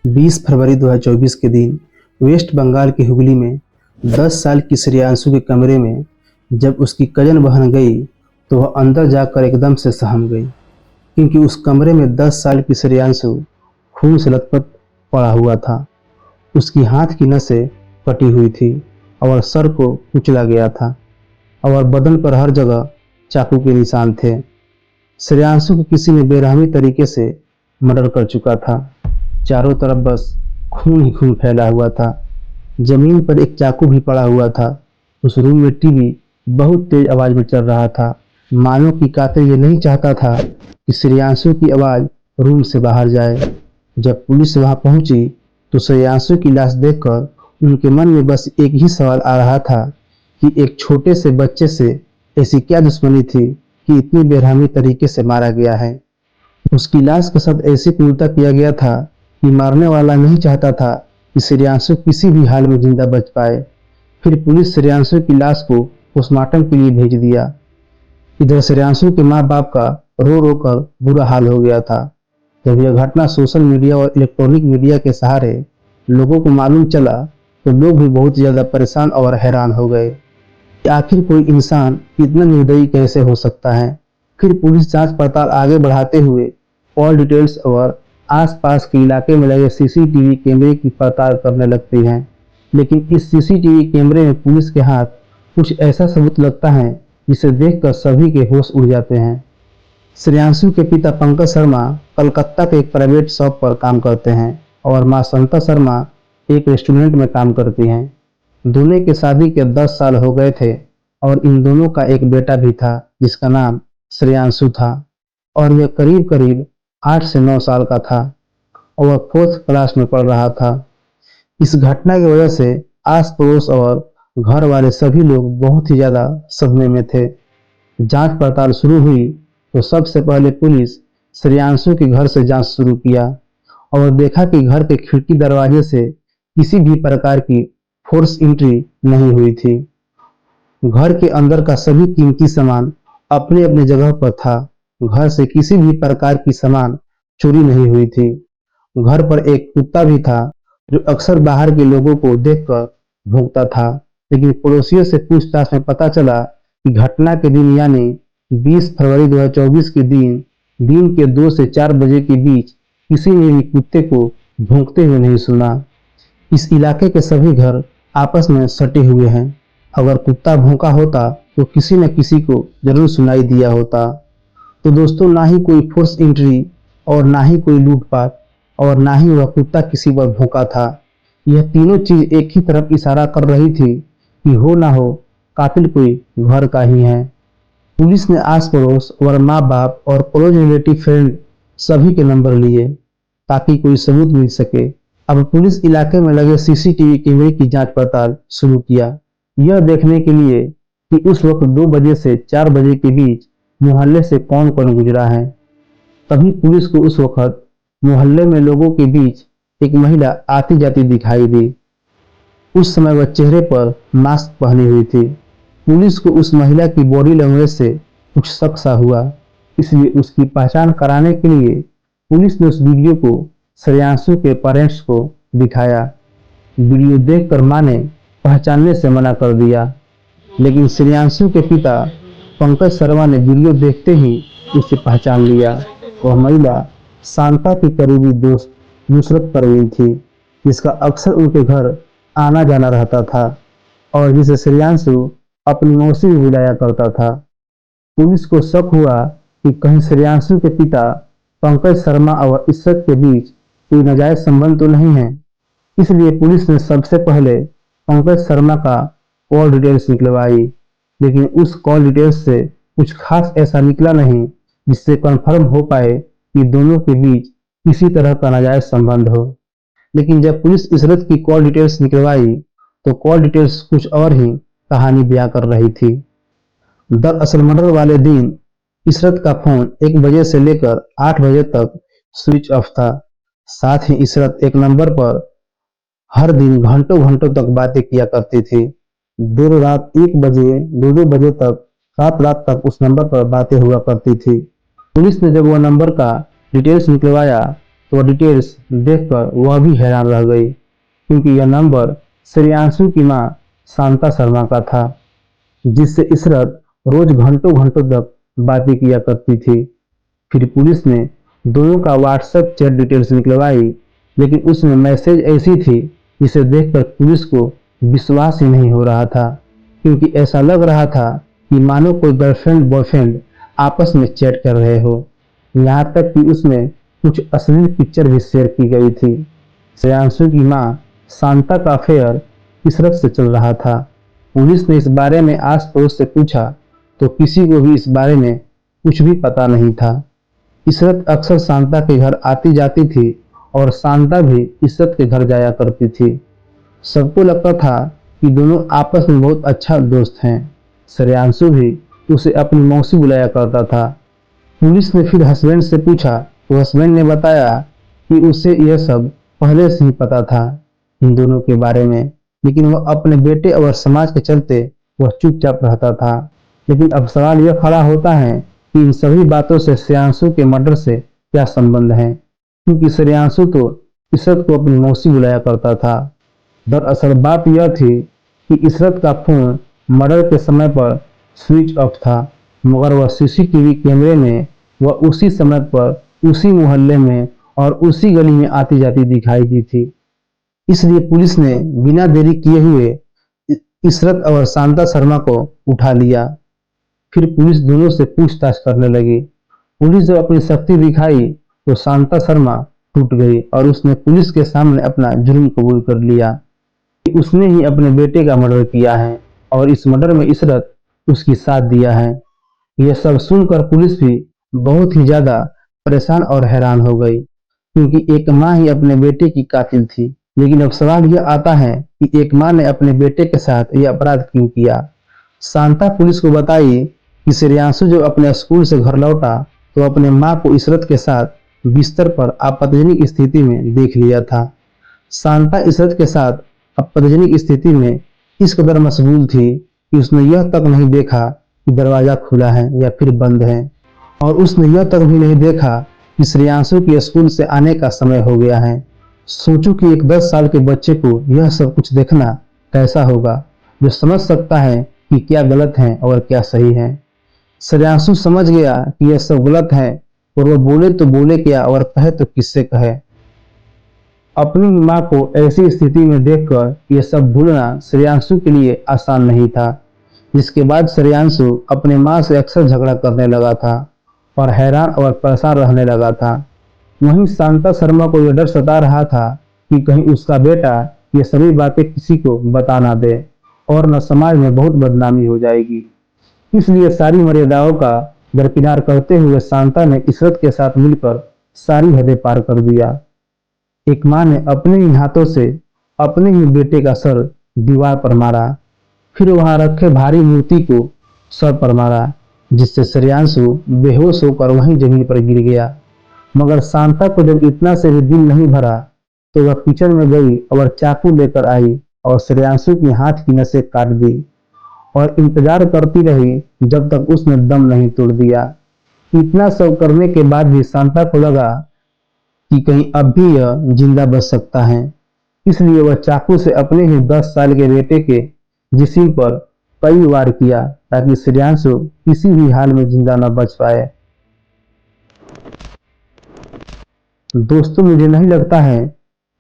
20 फरवरी 2024 के दिन वेस्ट बंगाल के हुगली में 10 साल की श्रेयांशु के कमरे में जब उसकी कजन बहन गई तो वह अंदर जाकर एकदम से सहम गई, क्योंकि उस कमरे में 10 साल की श्रेयांशु खून से लथपथ पड़ा हुआ था। उसकी हाथ की नसें कटी हुई थी और सर को कुचला गया था और बदन पर हर जगह चाकू के निशान थे। श्रेयांशु को किसी ने बेरहमी तरीके से मर्डर कर चुका था। चारों तरफ बस खून ही खून फैला हुआ था। जमीन पर एक चाकू भी पड़ा हुआ था। उस रूम में टीवी बहुत तेज आवाज में चल रहा था, मानो कि कातिल ये नहीं चाहता था कि श्रेयांशु की आवाज रूम से बाहर जाए। जब पुलिस वहां पहुंची तो श्रेयांशु की लाश देखकर उनके मन में बस एक ही सवाल आ रहा था कि एक छोटे से बच्चे से ऐसी क्या दुश्मनी थी कि इतनी बेरहमी तरीके से मारा गया है। उसकी लाश के साथ ऐसी क्रूरता किया गया था कि मारने वाला नहीं चाहता था कि श्रेयांशु किसी भी हाल में जिंदा बच पाए। फिर पुलिस श्रेयांशु की लाश को पोस्टमार्टम के लिए भेज दिया। इधर श्रेयांशु के माँ बाप का रो रो कर बुरा हाल हो गया था। जब यह घटना सोशल मीडिया और इलेक्ट्रॉनिक मीडिया के सहारे लोगों को मालूम चला तो लोग भी बहुत ज्यादा परेशान और हैरान हो गए कि आखिर कोई इंसान इतना निर्दयी कैसे हो सकता है। फिर पुलिस जांच पड़ताल आगे बढ़ाते हुए कॉल डिटेल्स और आसपास के इलाके में लगे सीसीटीवी कैमरे की पड़ताल करने लगती है। लेकिन इस सीसीटीवी कैमरे में पुलिस के हाथ कुछ ऐसा सबूत लगता है जिसे देखकर सभी के होश उड़ जाते हैं। श्रेयांशु के पिता पंकज शर्मा कलकत्ता के एक प्राइवेट शॉप पर काम करते हैं और मां संता शर्मा एक रेस्टोरेंट में काम करती हैं। दोनों की शादी के 10 साल हो गए थे और इन दोनों का एक बेटा भी था जिसका नाम श्रेयांशु था और यह करीब करीब 8 से 9 साल का था और वह 4th क्लास में पढ़ रहा था। इस घटना की वजह से आस पड़ोस और घर वाले सभी लोग बहुत ही ज्यादा सदमे में थे। जांच पड़ताल शुरू हुई तो सबसे पहले पुलिस श्रेयांशु के घर से जांच शुरू किया और देखा कि घर के खिड़की दरवाजे से किसी भी प्रकार की फोर्स एंट्री नहीं हुई थी। घर के अंदर का सभी कीमती सामान अपने अपने जगह पर था। घर से किसी भी प्रकार की सामान चोरी नहीं हुई थी। घर पर एक कुत्ता भी था जो अक्सर बाहर के लोगों को देखकर भौंकता था। लेकिन पड़ोसियों से पूछताछ में पता चला कि घटना के दिन यानी 20 फरवरी 2024 के दिन के 2 से 4 बजे के बीच किसी ने भी कुत्ते को भौंकते हुए नहीं सुना। इस इलाके के सभी घर आपस में सटे हुए हैं। अगर कुत्ता भौंका होता तो किसी न किसी को जरूर सुनाई दिया होता। तो दोस्तों, ना ही कोई फोर्स एंट्री और ना ही कोई लूटपाट और ना ही वह कुत्ता किसी पर भौंका था। यह तीनों चीज एक ही तरफ इशारा कर रही थी कि हो ना हो कातिल कोई घर का ही है। पुलिस ने आस पड़ोस और माँ बाप और क्लोज रिलेटिव फ्रेंड सभी के नंबर लिए ताकि कोई सबूत मिल सके। अब पुलिस इलाके में लगे सीसीटीवी कैमरे की जांच पड़ताल शुरू किया, यह देखने के लिए कि उस वक्त 2 बजे से 4 बजे के बीच मोहल्ले से कौन कौन गुजरा है। तभी पुलिस को उस वक्त मोहल्ले में लोगों के बीच एक महिला आती जाती दिखाई दी। उस समय वह चेहरे पर मास्क पहनी हुई थी। पुलिस को उस महिला की बॉडी लैंग्वेज से कुछ शक सा हुआ, इसलिए उसकी पहचान कराने के लिए पुलिस ने उस वीडियो को श्रेयांशु के पेरेंट्स को दिखाया। वीडियो देखकर मां ने पहचानने से मना कर दिया, लेकिन श्रेयांशु के पिता पंकज शर्मा ने वीडियो देखते ही उसे पहचान लिया। वह महिला शांता की करीबी दोस्त नुसरत परवीन थी, जिसका अक्सर उनके घर आना जाना रहता था और जिसे श्रेयांशु अपनी मौसी भी बुलाया करता था। पुलिस को शक हुआ कि कहीं श्रेयांशु के पिता पंकज शर्मा और इशरत के बीच कोई नाजायज संबंध तो नहीं है। इसलिए पुलिस ने सबसे पहले पंकज शर्मा का कॉल डिटेल्स निकलवाई, लेकिन उस कॉल डिटेल्स से कुछ खास ऐसा निकला नहीं जिससे कंफर्म हो पाए कि दोनों के बीच किसी तरह का नाजायज संबंध हो। लेकिन जब पुलिस इशरत की कॉल डिटेल्स निकलवाई तो कॉल डिटेल्स कुछ और ही कहानी बयां कर रही थी। दरअसल मर्डर वाले दिन इशरत का फोन 1 बजे से लेकर 8 बजे तक स्विच ऑफ था। साथ ही इशरत एक नंबर पर हर दिन घंटों घंटों तक बातें किया करती थी। देर रात 1 बजे 2-2 बजे तक रात रात तक उस नंबर पर बातें हुआ करती थी। पुलिस ने जब वह नंबर का डिटेल्स निकलवाया तो डिटेल्स देखकर वह भी हैरान रह गई, क्योंकि यह नंबर श्रेयांशु की मां शांता शर्मा का था, जिससे इशरत रोज घंटों घंटों तक बातें किया करती थी। फिर पुलिस ने दोनों का व्हाट्सएप चैट डिटेल्स निकलवाई, लेकिन उसमें मैसेज ऐसी थी जिसे देखकर पुलिस को विश्वास ही नहीं हो रहा था, क्योंकि ऐसा लग रहा था कि मानो कोई गर्लफ्रेंड बॉयफ्रेंड आपस में चैट कर रहे हो। यहाँ तक कि उसमें कुछ अश्लील पिक्चर भी शेयर की गई थी। श्रेयांशु की मां शांता का अफेयर इशरत से चल रहा था। पुलिस ने इस बारे में आस पड़ोस से पूछा तो किसी को भी इस बारे में कुछ भी पता नहीं था। इशरत अक्सर शांता के घर आती जाती थी और शांता भी इशरत के घर जाया करती थी। सबको लगता था कि दोनों आपस में बहुत अच्छा दोस्त हैं। श्रेयांशु भी उसे अपनी मौसी बुलाया करता था। पुलिस ने फिर हस्बैंड से पूछा तो हस्बैंड ने बताया कि उसे यह सब पहले से ही पता था इन दोनों के बारे में, लेकिन वह अपने बेटे और समाज के चलते वह चुपचाप रहता था। लेकिन अब सवाल यह खड़ा होता है कि इन सभी बातों से श्रेयांशु के मर्डर से क्या संबंध है, क्योंकि श्रेयांशु तो इशरत को अपनी मौसी बुलाया करता था। दरअसल बात यह थी कि इशरत का फोन मर्डर के समय पर स्विच ऑफ था, मगर वह सीसीटीवी कैमरे में वह उसी समय पर उसी मोहल्ले में और उसी गली में आती जाती दिखाई दी थी। इसलिए पुलिस ने बिना देरी किए हुए इशरत और शांता शर्मा को उठा लिया। फिर पुलिस दोनों से पूछताछ करने लगी। पुलिस जब अपनी शक्ति दिखाई तो शांता शर्मा टूट गई और उसने पुलिस के सामने अपना जुर्म कबूल कर लिया कि उसने ही अपने बेटे का मर्डर किया है और इस मर्डर में इशरत उसकी साथ दिया है। यह सब सुनकर पुलिस भी बहुत ही ज्यादा परेशान और हैरान हो गई, क्योंकि एक माँ ही अपने बेटे की कातिल थी। लेकिन अब सवाल यह आता है कि एक माँ ने अपने बेटे के साथ यह अपराध क्यों किया। शांता पुलिस को बताई कि श्रेयांशु जब अपने स्कूल से घर लौटा तो अपने माँ को इशरत के साथ बिस्तर पर आपत्तिजनक स्थिति में देख लिया था। शांता इशरत के साथ आपत्तिजनक स्थिति में इस कदर मशगूल थी कि उसने यह तक नहीं देखा कि दरवाजा खुला है या फिर बंद है, और उसने यह तक भी नहीं देखा कि श्रेयांशु के स्कूल से आने का समय हो गया है। सोचो कि एक 10 साल के बच्चे को यह सब कुछ देखना कैसा होगा, जो समझ सकता है कि क्या गलत है और क्या सही है। श्रेयांशु समझ गया कि यह सब गलत है और वह बोले तो बोले क्या और कहे तो किससे कहे। अपनी माँ को ऐसी स्थिति में देखकर यह सब भूलना श्रेयांशु के लिए आसान नहीं था, जिसके बाद श्रेयांशु अपनी माँ से अक्सर झगड़ा करने लगा था और हैरान और परेशान रहने लगा था। वहीं शांता शर्मा को यह डर सता रहा था कि कहीं उसका बेटा ये सभी बातें किसी को बता ना दे और न समाज में बहुत बदनामी हो जाएगी। इसलिए सारी मर्यादाओं का दरकिनार करते हुए शांता ने इशरत के साथ मिलकर सारी हदें पार कर दिया। एक माँ ने अपने ही हाथों से अपने ही बेटे का सर दीवार पर मारा, फिर वहां रखे भारी मूर्ति को सर पर मारा, जिससे श्रेयांशु बेहोश होकर वहीं जमीन पर गिर गया। मगर शांता को जब इतना से भी दिल नहीं भरा तो वह किचन में गई और चाकू लेकर आई और श्रेयांशु की हाथ की नसें काट दी और इंतजार करती रही जब तक उसने दम नहीं तोड़ दिया। इतना सब करने के बाद भी शांता को लगा कि कहीं अब भी यह जिंदा बच सकता है, इसलिए वह चाकू से अपने ही 10 साल के बेटे के जिस्म पर कई वार किया ताकि श्रेयांशु किसी भी हाल में जिंदा न बच पाए। दोस्तों, मुझे नहीं लगता है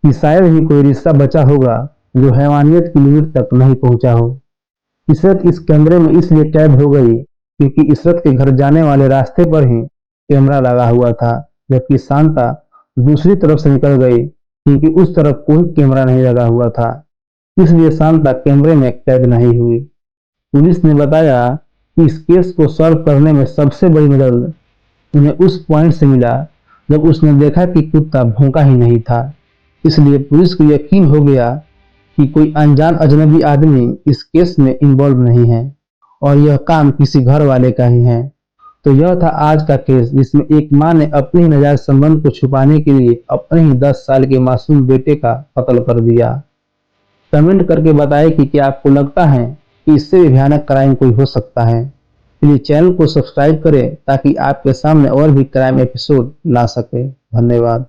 कि शायद ही कोई रिश्ता बचा होगा जो हैवानियत की लिमिट तक नहीं पहुंचा हो। इशरत इस कैमरे में इसलिए कैद हो गई क्योंकि इशरत के घर जाने वाले रास्ते पर ही कैमरा लगा हुआ था, जबकि शांता दूसरी तरफ से निकल गई क्योंकि उस तरफ कोई कैमरा नहीं लगा हुआ था। इसलिए शांता कैमरे में कैद नहीं हुई। पुलिस ने बताया कि इस केस को सॉल्व करने में सबसे बड़ी मदद उन्हें उस पॉइंट से मिला जब उसने देखा कि कुत्ता भौंका ही नहीं था। इसलिए पुलिस को यकीन हो गया कि कोई अनजान अजनबी आदमी इस केस में इन्वॉल्व नहीं है और यह काम किसी घर वाले का ही है। तो यह था आज का केस, जिसमें एक माँ ने अपने ही नाजायज संबंध को छुपाने के लिए अपने ही 10 साल के मासूम बेटे का कत्ल कर दिया। कमेंट करके बताएं कि क्या आपको लगता है कि इससे भी भयानक क्राइम कोई हो सकता है। प्लीज चैनल को सब्सक्राइब करें ताकि आपके सामने और भी क्राइम एपिसोड ला सके। धन्यवाद।